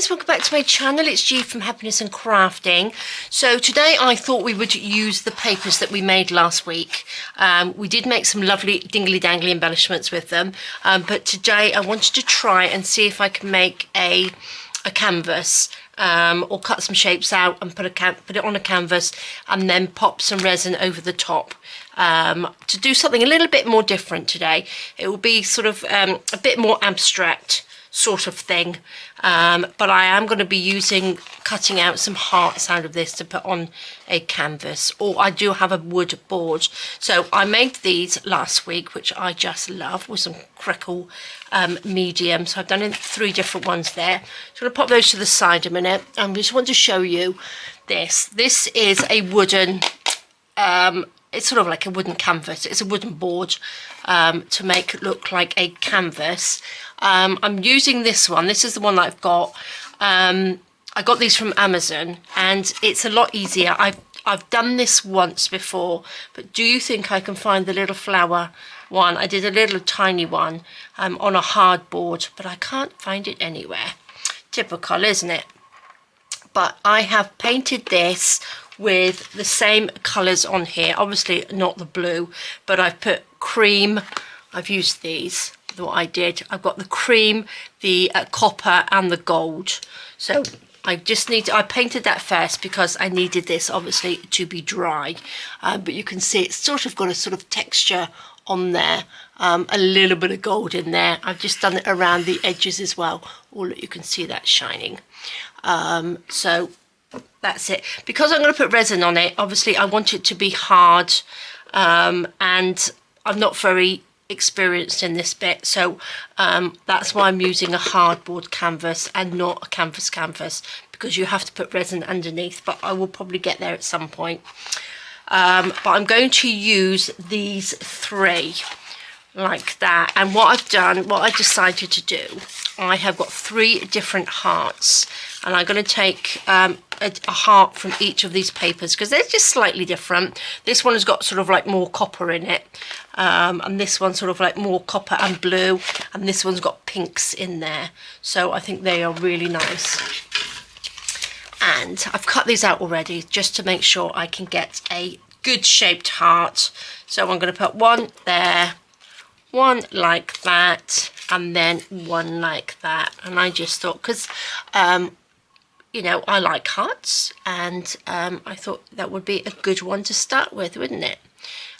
guys, welcome back to my channel. It's G from Happiness and Crafting. So today I thought we would use the papers that we made last week. We did make some lovely dingly dangly embellishments with them, but today I wanted to try and see if I can make a canvas, or cut some shapes out and put it on a canvas and then pop some resin over the top. To do something a little bit more different today. It will be sort of a bit more abstract sort of thing, but I am going to be cutting out some hearts out of this to put on a canvas, or I do have a wood board. So I made these last week, which I just love, with some Crackle medium. So I've done in 3 different ones there. So I'm going to pop those to the side a minute. I just want to show you this. This is a wooden, it's sort of like a wooden canvas. It's a wooden board to make it look like a canvas. I'm using this one. This is the one that I've got. I got these from Amazon, and it's a lot easier. I've done this once before, but do you think I can find the little flower one? I did a little tiny one on a hard board, but I can't find it anywhere. Typical, isn't it? But I have painted this with the same colours on here. Obviously not the blue, but I've put cream. I've used these. What I did, I've got the cream, the copper and the gold. So I painted that first because I needed this obviously to be dry, but you can see it's sort of got a sort of texture on there, a little bit of gold in there. I've just done it around the edges as well. Oh look, you can see that shining. So that's it. Because I'm going to put resin on it, obviously I want it to be hard, and I'm not very experienced in this bit, so that's why I'm using a hardboard canvas and not a canvas, because you have to put resin underneath, but I will probably get there at some point. But I'm going to use these 3 like that, and what I decided to do, I have got 3 different hearts, and I'm going to take a heart from each of these papers because they're just slightly different. This one has got sort of like more copper in it, and this one's sort of like more copper and blue, and this one's got pinks in there, so I think they are really nice. And I've cut these out already just to make sure I can get a good shaped heart. So I'm going to put one there, one like that, and then one like that. And I just thought, because you know, I like hearts, and I thought that would be a good one to start with, wouldn't it?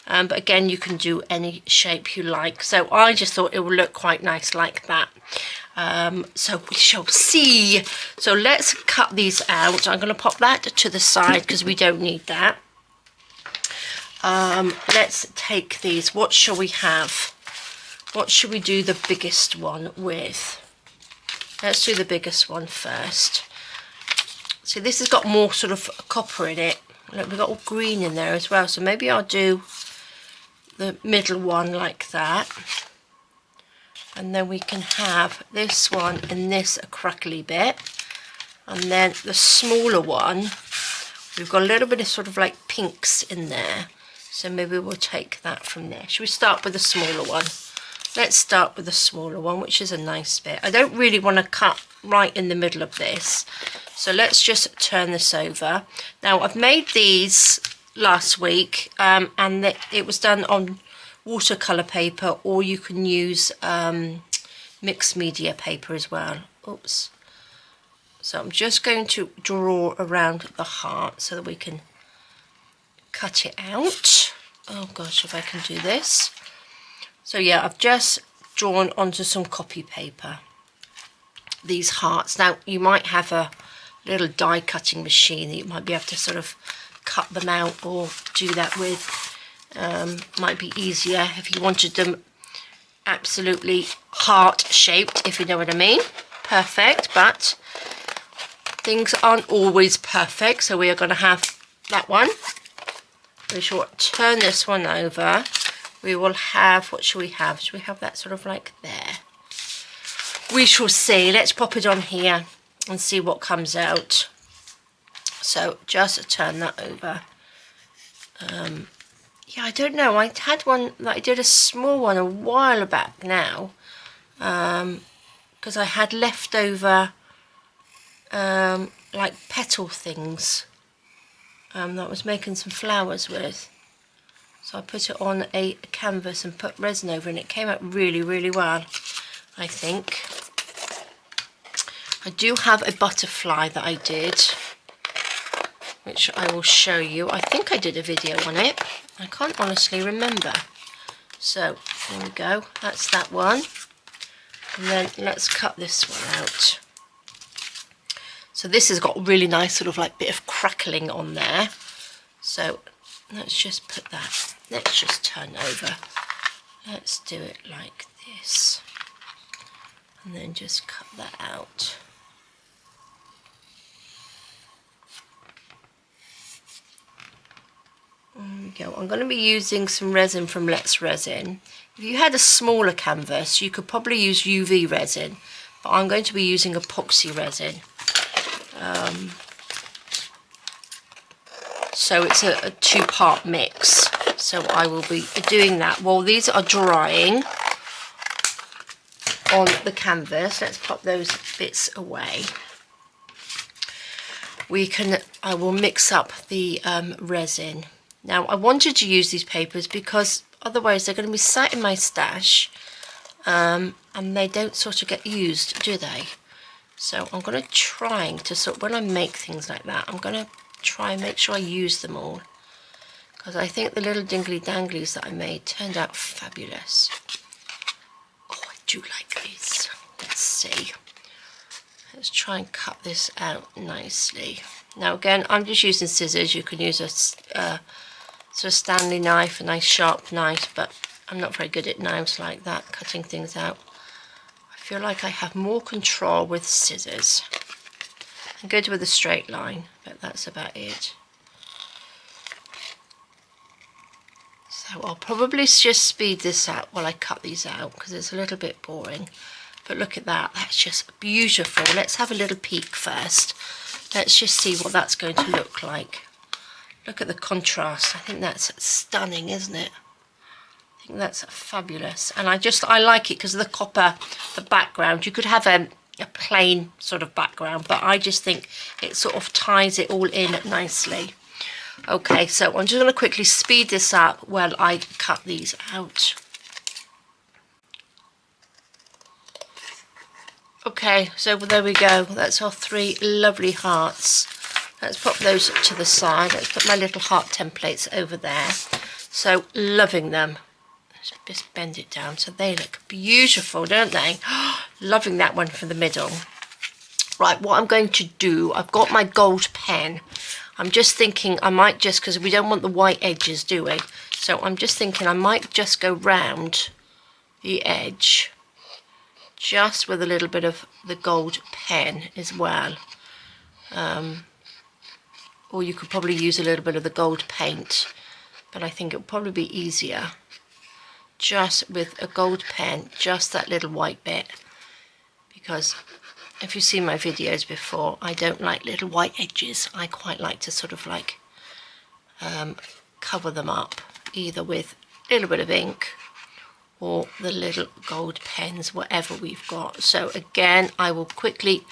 But again, you can do any shape you like, so I just thought it would look quite nice like that. So we shall see. So let's cut these out. I'm going to pop that to the side because we don't need that. Let's take these. What shall we have? What should we do the biggest one with? Let's do the biggest one first. So this has got more sort of copper in it. Look, we've got all green in there as well, so maybe I'll do the middle one like that, and then we can have this one and this a crackly bit, and then the smaller one, we've got a little bit of sort of like pinks in there, so maybe we'll take that from there. Should we start with the smaller one? Let's start with the smaller one, which is a nice bit. I don't really want to cut right in the middle of this, so let's just turn this over. Now I've made these last week, and it was done on watercolor paper, or you can use mixed media paper as well. Oops. So I'm just going to draw around the heart so that we can cut it out. Oh gosh, if I can do this. So yeah, I've just drawn onto some copy paper these hearts. Now you might have a little die cutting machine that you might be able to sort of cut them out or do that with. Might be easier if you wanted them absolutely heart shaped, if you know what I mean. Perfect, but things aren't always perfect, so we are going to have that one. We shall turn this one over. We will have, what shall we have? Should we have that sort of like there? We shall see. Let's pop it on here and see what comes out. So just turn that over. Yeah, I don't know. I had one that I did a small one a while back now, because I had leftover like petal things that I was making some flowers with. So I put it on a canvas and put resin over, and it came out really, really well, I think. I do have a butterfly that I did, which I will show you. I think I did a video on it. I can't honestly remember. So there we go, that's that one. And then let's cut this one out. So this has got a really nice sort of like bit of crackling on there. So let's just put that, let's just turn over. Let's do it like this. And then just cut that out. There we go. I'm going to be using some resin from Let's Resin. If you had a smaller canvas, you could probably use UV resin, but I'm going to be using epoxy resin. So it's a two-part mix. So I will be doing that while these are drying on the canvas. Let's pop those bits away. I will mix up the resin. Now I wanted to use these papers because otherwise they're going to be sat in my stash and they don't sort of get used, do they? So I'm going to try to sort of, when I make things like that, I'm going to try and make sure I use them all, because I think the little dingly danglies that I made turned out fabulous. Oh, I do like these. Let's see. Let's try and cut this out nicely. Now again, I'm just using scissors. You can use a sort of Stanley knife, a nice sharp knife, but I'm not very good at knives like that, cutting things out. I feel like I have more control with scissors. I'm good with a straight line, but that's about it. So I'll probably just speed this up while I cut these out, because it's a little bit boring. But look at that, that's just beautiful. Let's have a little peek first. Let's just see what that's going to look like. Look at the contrast. I think that's stunning, isn't it? I think that's fabulous. And I like it because of the copper, the background. You could have a plain sort of background, but I just think it sort of ties it all in nicely. Okay, so I'm just going to quickly speed this up while I cut these out. Okay, so there we go. That's our 3 lovely hearts. Let's pop those to the side. Let's put my little heart templates over there. So, loving them. Let's just bend it down so they look beautiful, don't they? Loving that one for the middle. Right, what I'm going to do, I've got my gold pen. I'm just thinking I might just, because we don't want the white edges, do we? So I'm just thinking I might just go round the edge, just with a little bit of the gold pen as well. Or you could probably use a little bit of the gold paint, but I think it would probably be easier just with a gold pen, just that little white bit, because if you've seen my videos before, I don't like little white edges. I quite like to sort of like cover them up either with a little bit of ink or the little gold pens, whatever we've got. So again, I will quickly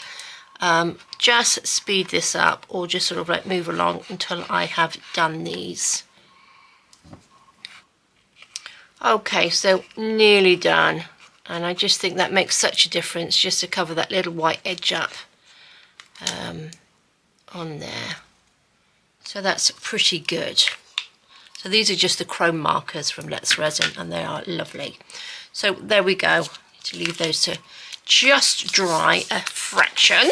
just speed this up, or just sort of like move along until I have done these. Okay, so nearly done, and I just think that makes such a difference just to cover that little white edge up on there. So that's pretty good. So these are just the chrome markers from Let's Resin, and they are lovely. So there we go. To leave those to just dry a fraction.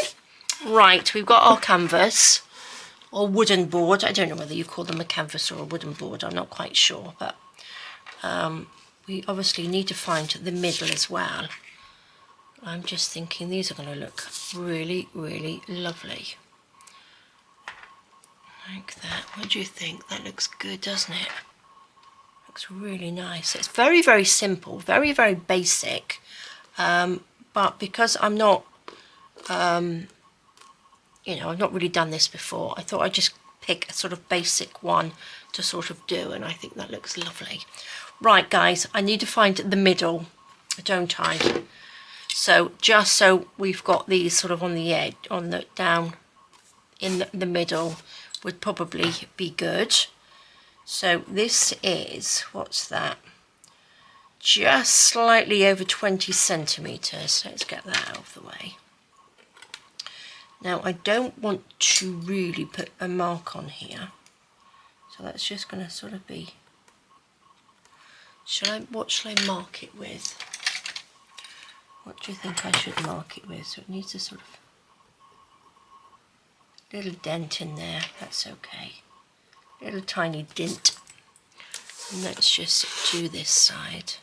Right, we've got our canvas or wooden board. I don't know whether you call them a canvas or a wooden board. I'm not quite sure, but we obviously need to find the middle as well. I'm just thinking these are going to look really, really lovely. Like that. What do you think? That looks good, doesn't it? Looks really nice. It's very, very simple, very, very basic. But because I'm not, you know, I've not really done this before, I thought I'd just pick a sort of basic one to sort of do, and I think that looks lovely. Right, guys, I need to find the middle, don't I? So just so we've got these sort of on the edge, on the down in the middle would probably be good. So this is, what's that? Just slightly over 20 centimetres. Let's get that out of the way. Now I don't want to really put a mark on here. So that's just going to sort of be, what shall I mark it with? What do you think I should mark it with? So it needs a sort of little dent in there, that's okay. Little tiny dent. And let's just do this side.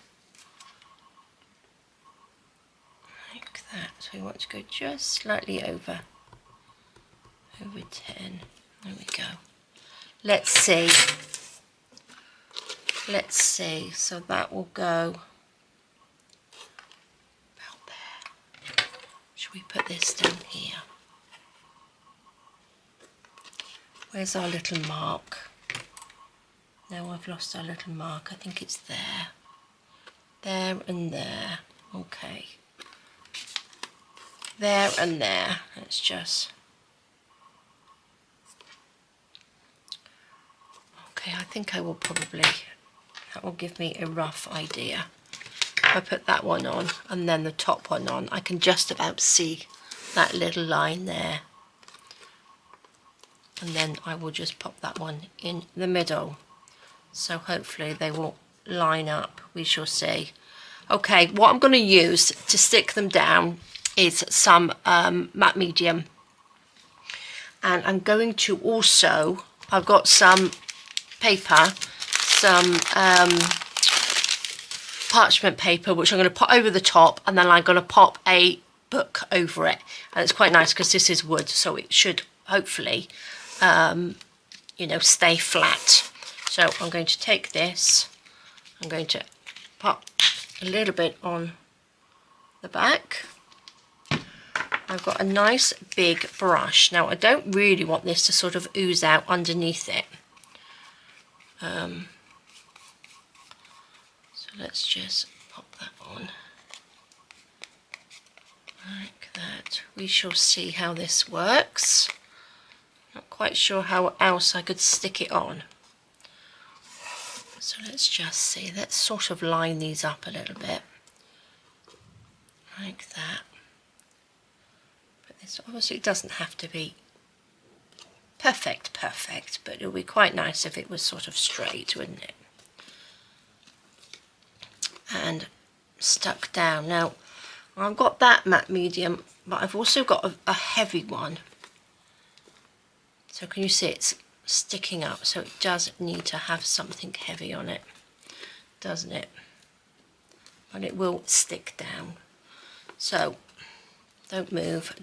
Like that. So we want to go just slightly over 10. There we go. Let's see. Let's see. So that will go about there. Should we put this down here? Where's our little mark? Now I've lost our little mark. I think it's there. There and there. Okay. There and there. Let's just... Okay, I think I will probably... That will give me a rough idea. If I put that one on and then the top one on, I can just about see that little line there. And then I will just pop that one in the middle. So hopefully they will line up, we shall see. Okay, what I'm going to use to stick them down is some matte medium. And I'm going to also, I've got some paper, some parchment paper, which I'm going to put over the top, and then I'm going to pop a book over it. And it's quite nice because this is wood, so it should hopefully, you know, stay flat. So I'm going to take this, I'm going to pop a little bit on the back. I've got a nice big brush. Now I don't really want this to sort of ooze out underneath it. So let's just pop that on. Like that. We shall see how this works. Not quite sure how else I could stick it on. So let's just see, let's sort of line these up a little bit, like that. But this obviously doesn't have to be perfect, but it would be quite nice if it was sort of straight, wouldn't it? And stuck down. Now, I've got that matte medium, but I've also got a heavy one. So can you see it's sticking up, so it does need to have something heavy on it, doesn't it? But it will stick down. So don't move,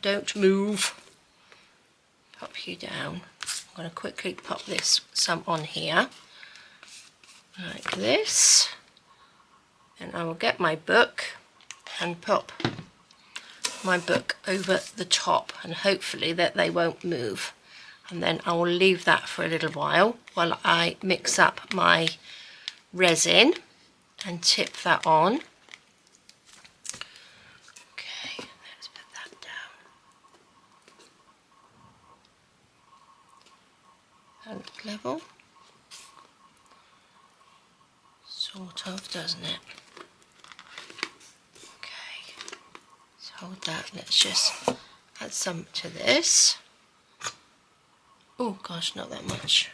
pop you down. I'm going to quickly pop some on here like this, and I will get my book and pop my book over the top, and hopefully that they won't move. And then I will leave that for a little while I mix up my resin and tip that on. Okay, let's put that down. And level. Sort of, doesn't it? Okay, let's hold that. Let's just add some to this. Oh gosh, not that much.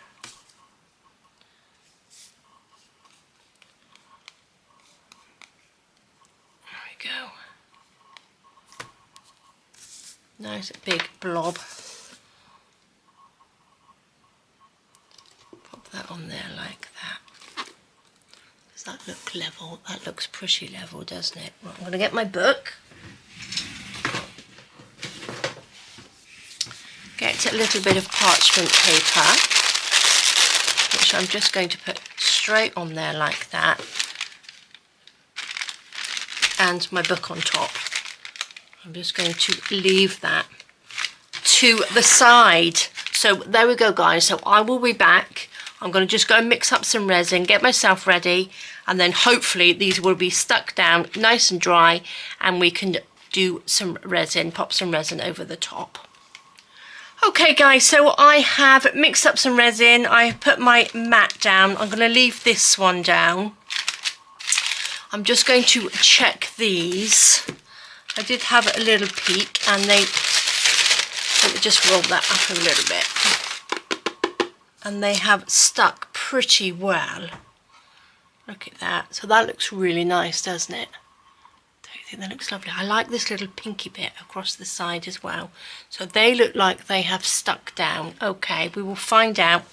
There we go. Nice big blob. Pop that on there like that. Does that look level? That looks pretty level, doesn't it? Right, I'm going to get my book. Get a little bit of parchment paper, which I'm just going to put straight on there like that, and my book on top. I'm just going to leave that to the side. So there we go, guys. So I will be back. I'm going to just go and mix up some resin, get myself ready, and then hopefully these will be stuck down nice and dry, and we can do some resin, pop some resin over the top. Okay guys, so I have mixed up some resin. I put my mat down. I'm going to leave this one down. I'm just going to check these. I did have a little peek, and let me just roll that up a little bit. And they have stuck pretty well. Look at that. So that looks really nice, doesn't it? I think that looks lovely. I like this little pinky bit across the side as well. So they look like they have stuck down. Okay, we will find out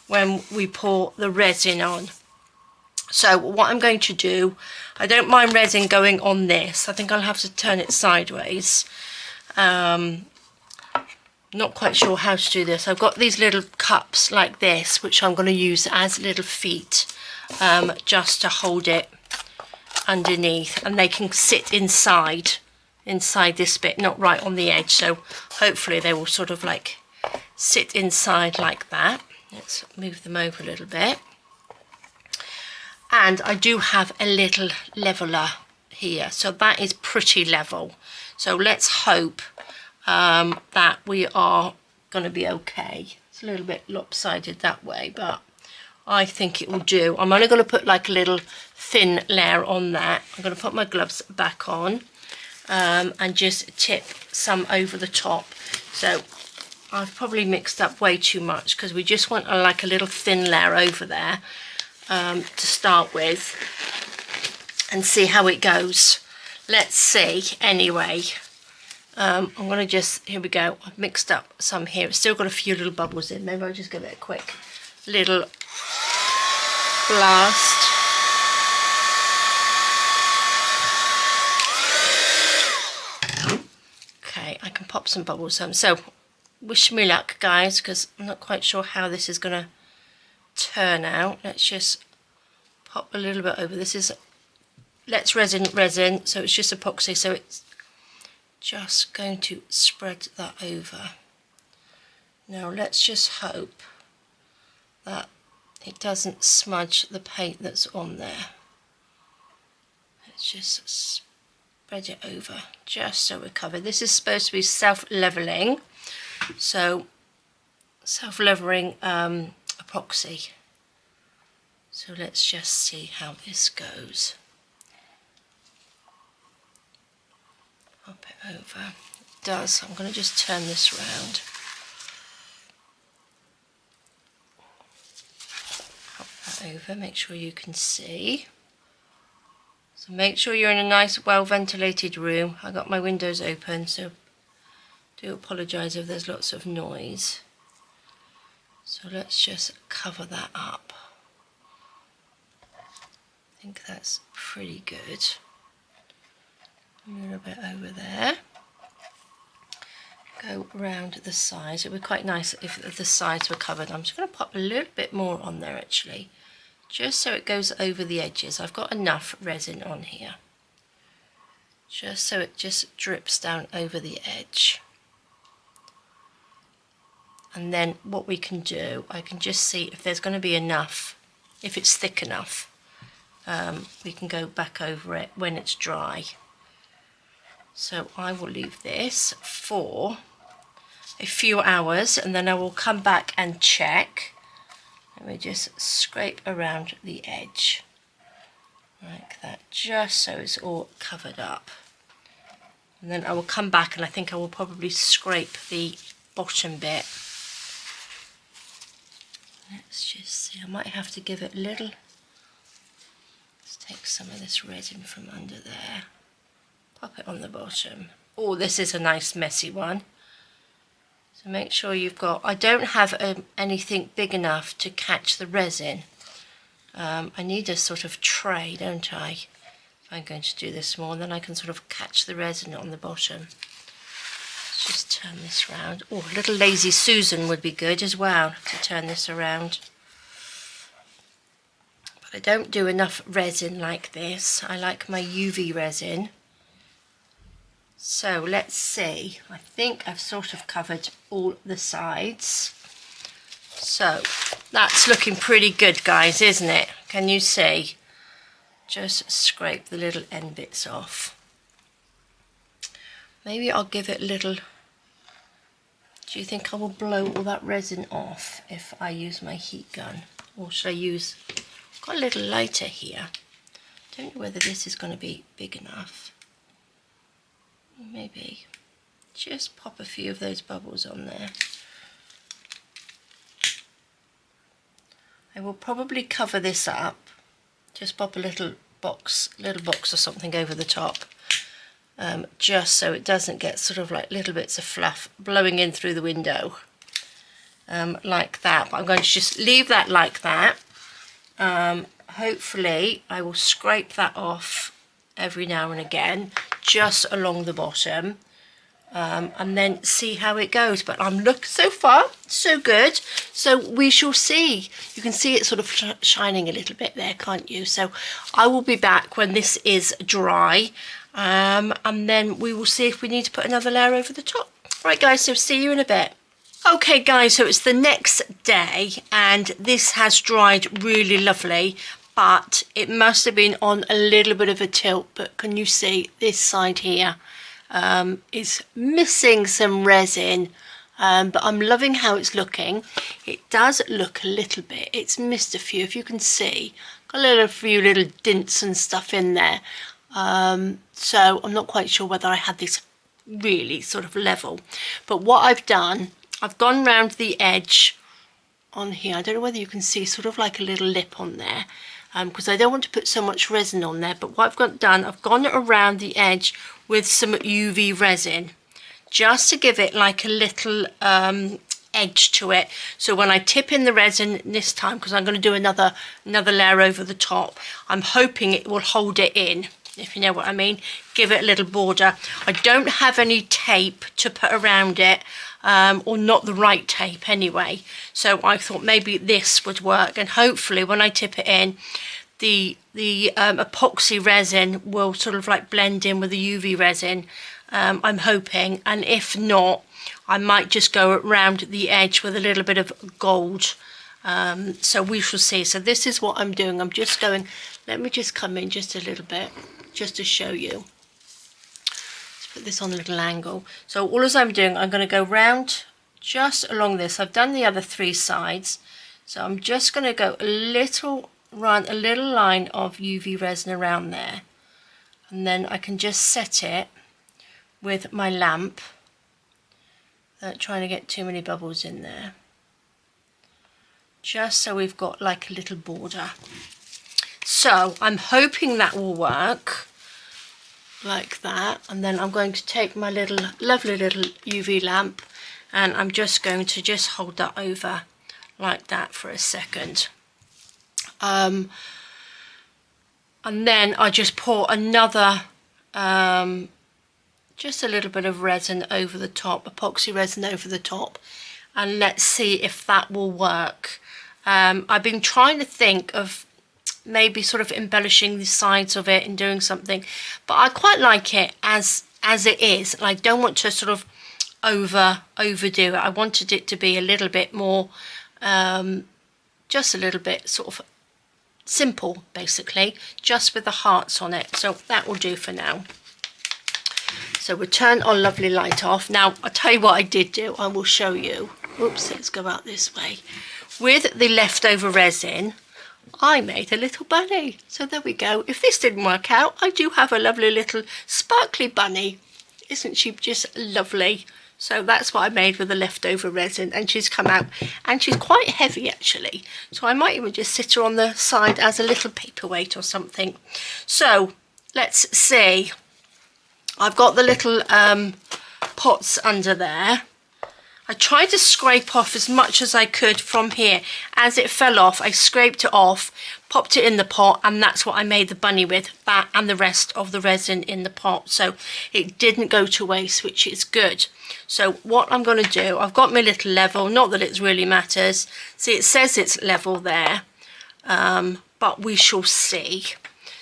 when we pour the resin on. So what I'm going to do, I don't mind resin going on this. I think I'll have to turn it sideways. Not quite sure how to do this. I've got these little cups like this, which I'm going to use as little feet, just to hold it underneath, and they can sit inside this bit, not right on the edge, so hopefully they will sort of like sit inside like that. Let's move them over a little bit. And I do have a little leveler here, so that is pretty level, so let's hope that we are going to be okay. It's a little bit lopsided that way, but I think it will do. I'm only going to put like a little thin layer on that. I'm going to put my gloves back on and just tip some over the top. So I've probably mixed up way too much, because we just want like a little thin layer over there to start with, and see how it goes. Let's see. Anyway, I'm going to just, here we go, I've mixed up some here. It's still got a few little bubbles in. Maybe I'll just give it a quick little blast. Okay, I can pop some bubbles on. So wish me luck guys, because I'm not quite sure how this is going to turn out. Let's just pop a little bit over. This is Let's Resin, so it's just epoxy, so it's just going to spread that over. Now let's just hope that it doesn't smudge the paint that's on there. Let's just spread it over just so we're covered. This is supposed to be self-leveling, so self-leveling epoxy. So let's just see how this goes. Pop it over. It does. I'm going to just turn this round. Pop that over. Make sure you can see. So make sure you're in a nice, well ventilated room. I got my windows open, so do apologise if there's lots of noise. So let's just cover that up. I think that's pretty good. A little bit over there. Go around the sides. It would be quite nice if the sides were covered. I'm just going to pop a little bit more on there actually, just so it goes over the edges. I've got enough resin on here, just so it just drips down over the edge. And then what we can do, I can just see if there's going to be enough, if it's thick enough, we can go back over it when it's dry. So I will leave this for a few hours, and then I will come back and check. Let me just scrape around the edge like that, just so it's all covered up. And then I will come back, and I think I will probably scrape the bottom bit. Let's just see, I might have to give it a little. Let's take some of this resin from under there. Pop it on the bottom. Oh, this is a nice messy one. So make sure you've got, I don't have anything big enough to catch the resin. I need a sort of tray, don't I? If I'm going to do this more, then I can sort of catch the resin on the bottom. Let's just turn this round. Oh, a little Lazy Susan would be good as well to turn this around. But I don't do enough resin like this. I like my UV resin. So let's see, I think I've sort of covered all the sides. So that's looking pretty good guys, isn't it? Can you see? Just scrape the little end bits off. Maybe I'll give it a little. Do you think I will blow all that resin off if I use my heat gun? Or should I use, I've got a little lighter here. Don't know whether this is going to be big enough. Maybe just pop a few of those bubbles on there. I will probably cover this up. Just pop a little box or something over the top. Just so it doesn't get sort of like little bits of fluff blowing in through the window. Like that. But I'm going to just leave that like that. Hopefully I will scrape that off every now and again, just along the bottom, and then see how it goes. But I'm so far so good, so we shall see. You can see it sort of shining a little bit there, can't you? So I will be back when this is dry, and then we will see if we need to put another layer over the top. Right guys, so see you in a bit. Okay guys, so it's the next day and this has dried really lovely, but it must have been on a little bit of a tilt. But can you see this side here is missing some resin, but I'm loving how it's looking. It does look a little bit, it's missed a few, if you can see, got a few little dints and stuff in there. So I'm not quite sure whether I had this really sort of level, but what I've done, I've gone round the edge on here. I don't know whether you can see sort of like a little lip on there, because I don't want to put so much resin on there. But what I've done, I've gone around the edge with some UV resin, just to give it like a little edge to it. So when I tip in the resin this time, because I'm going to do another layer over the top, I'm hoping it will hold it in, if you know what I mean. Give it a little border. I don't have any tape to put around it, or not the right tape anyway, so I thought maybe this would work, and hopefully when I tip it in, the epoxy resin will sort of like blend in with the UV resin. I'm hoping, and if not, I might just go around the edge with a little bit of gold. So we shall see. So this is what I'm doing. I'm just going, let me just come in just a little bit just to show you. Put this on a little angle. So all as I'm doing, I'm going to go round just along this. I've done the other three sides, so I'm just going to go run a little line of UV resin around there, and then I can just set it with my lamp without trying to get too many bubbles in there, just so we've got like a little border. So I'm hoping that will work like that, and then I'm going to take my lovely little UV lamp, and I'm just going to just hold that over like that for a second, and then I just pour another just a little bit of resin over the top, epoxy resin over the top, and let's see if that will work. I've been trying to think of maybe sort of embellishing the sides of it and doing something, but I quite like it as it is, and I don't want to sort of overdo it. I wanted it to be a little bit more just a little bit sort of simple, basically, just with the hearts on it. So that will do for now. So we'll turn our lovely light off. Now I'll tell you what I did do. I will show you. Oops, let's go out this way. With the leftover resin, I made a little bunny. So there we go. If this didn't work out, I do have a lovely little sparkly bunny. Isn't she just lovely? So that's what I made with the leftover resin, and she's come out, and she's quite heavy actually. So I might even just sit her on the side as a little paperweight or something. So let's see. I've got the little pots under there. I tried to scrape off as much as I could from here. As it fell off, I scraped it off, popped it in the pot, and that's what I made the bunny with, that and the rest of the resin in the pot. So it didn't go to waste, which is good. So what I'm going to do, I've got my little level, not that it really matters. See, it says it's level there, but we shall see.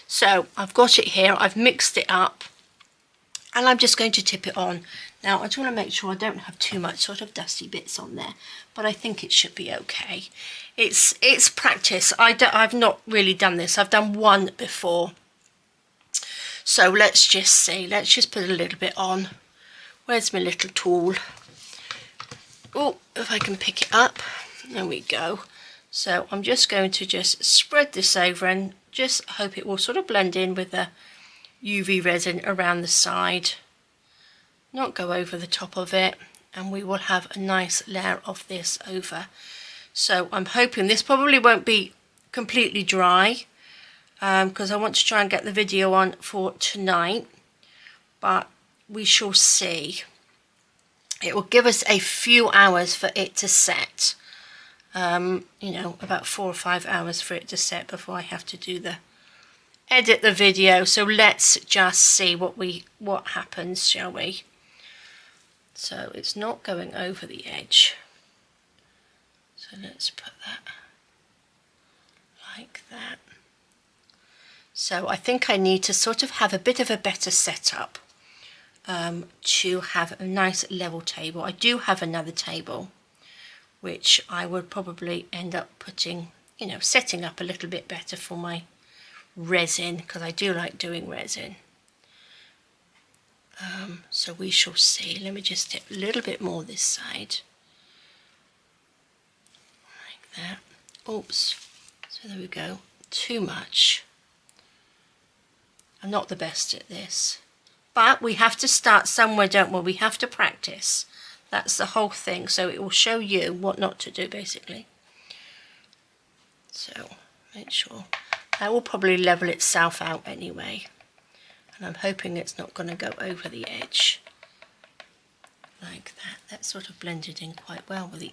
So I've got it here, I've mixed it up, and I'm just going to tip it on. Now I just want to make sure I don't have too much sort of dusty bits on there, but I think it should be okay. It's practice. I've not really done this. I've done one before. So let's just see. Let's just put a little bit on. Where's my little tool? Oh, if I can pick it up. There we go. So I'm just going to just spread this over and just hope it will sort of blend in with the UV resin around the side, not go over the top of it, and we will have a nice layer of this over. So I'm hoping this probably won't be completely dry because I want to try and get the video on for tonight, but we shall see. It will give us a few hours for it to set. You know, about 4 or 5 hours for it to set before I have to do the edit the video. So let's just see what happens, shall we? So it's not going over the edge. So let's put that like that. So I think I need to sort of have a bit of a better setup to have a nice level table. I do have another table which I would probably end up putting, you know, setting up a little bit better for my resin, because I do like doing resin. So we shall see. Let me just dip a little bit more this side. Like that. Oops. So there we go. Too much. I'm not the best at this. But we have to start somewhere, don't we? We have to practice. That's the whole thing. So it will show you what not to do, basically. So make sure. That will probably level itself out anyway. And I'm hoping it's not going to go over the edge. Like that. That sort of blended in quite well with the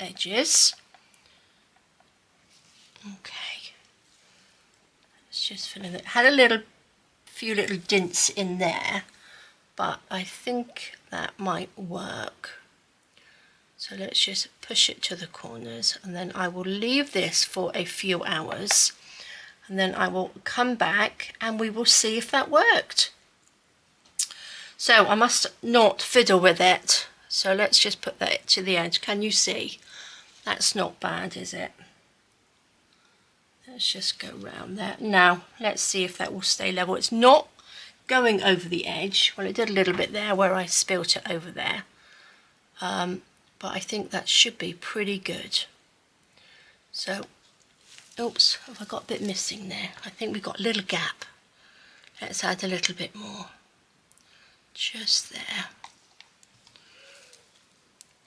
edges. Okay. Let's just fill in it. Had a few little dints in there, but I think that might work. So let's just push it to the corners, and then I will leave this for a few hours, and then I will come back and we will see if that worked. So I must not fiddle with it. So let's just put that to the edge. Can you see? That's not bad, is it? Let's just go round there. Now, let's see if that will stay level. It's not going over the edge. Well, it did a little bit there where I spilt it over there. But I think that should be pretty good. So, oops, have I got a bit missing there? I think we've got a little gap. Let's add a little bit more. Just there.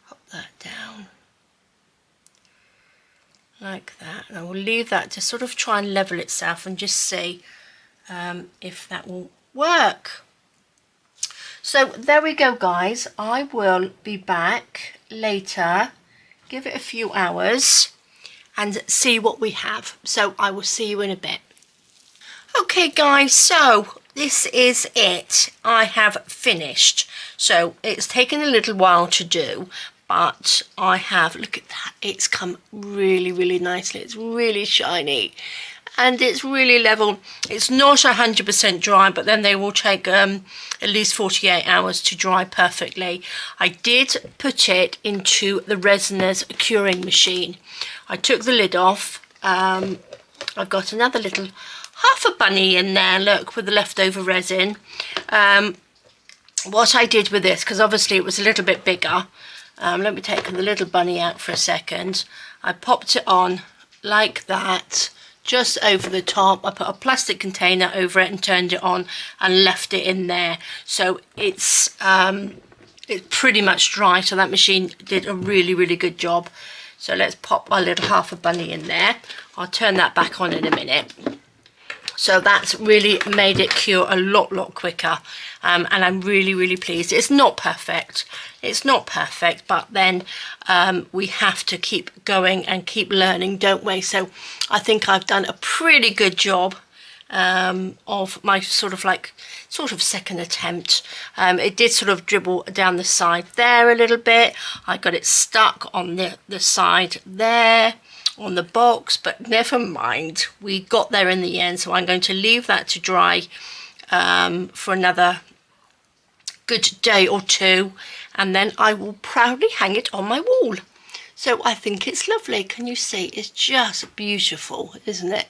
Pop that down. Like that, and I will leave that to sort of try and level itself and just see if that will work. So there we go, guys. I will be back later, give it a few hours and see what we have. So I will see you in a bit. Okay guys, so this is it. I have finished. So it's taken a little while to do, but I have, look at that, it's come really, really nicely. It's really shiny and it's really level. It's not 100% dry, but then they will take at least 48 hours to dry perfectly. I did put it into the Resiners curing machine. I took the lid off. I've got another little half a bunny in there, look, with the leftover resin. What I did with this, because obviously it was a little bit bigger, let me take the little bunny out for a second. I popped it on like that, just over the top. I put a plastic container over it and turned it on and left it in there. So it's pretty much dry, so that machine did a really, really good job. So let's pop our little half a bunny in there. I'll turn that back on in a minute. So that's really made it cure a lot quicker, and I'm really, really pleased. It's not perfect. It's not perfect, but then we have to keep going and keep learning, don't we? So I think I've done a pretty good job of my sort of second attempt. It did sort of dribble down the side there a little bit. I got it stuck on the side there on the box, but never mind, we got there in the end. So I'm going to leave that to dry for another good day or two, and then I will proudly hang it on my wall. So I think it's lovely. Can you see? It's just beautiful, isn't it?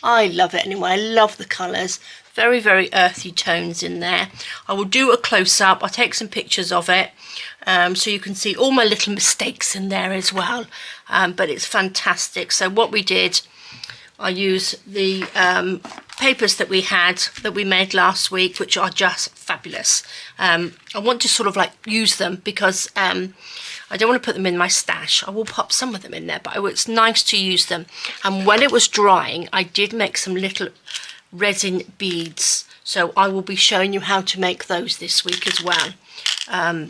I love it anyway. I love the colours. Very, very earthy tones in there. I will do a close-up. I'll take some pictures of it so you can see all my little mistakes in there as well. But it's fantastic. So what we did, I used the papers that we made last week, which are just fabulous. I want to sort of like use them because I don't want to put them in my stash. I will pop some of them in there, but it's nice to use them. And when it was drying, I did make some little resin beads. So I will be showing you how to make those this week as well,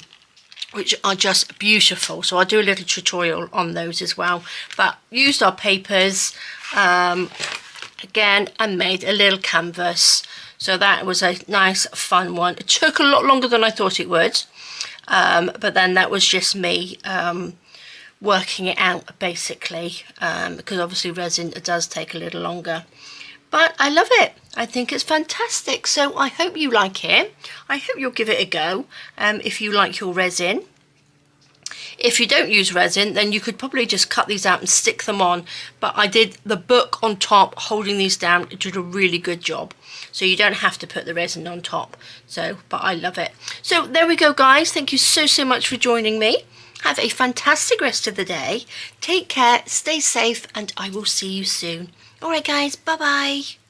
which are just beautiful. So I'll do a little tutorial on those as well. But used our papers again and made a little canvas. So that was a nice fun one. It took a lot longer than I thought it would. But then that was just me working it out basically, because obviously resin does take a little longer. But I love it. I think it's fantastic. So I hope you like it. I hope you'll give it a go if you like your resin. If you don't use resin, then you could probably just cut these out and stick them on. But I did the book on top, holding these down. It did a really good job. So you don't have to put the resin on top. So, but I love it. So there we go, guys. Thank you so, so much for joining me. Have a fantastic rest of the day. Take care, stay safe, and I will see you soon. All right, guys. Bye-bye.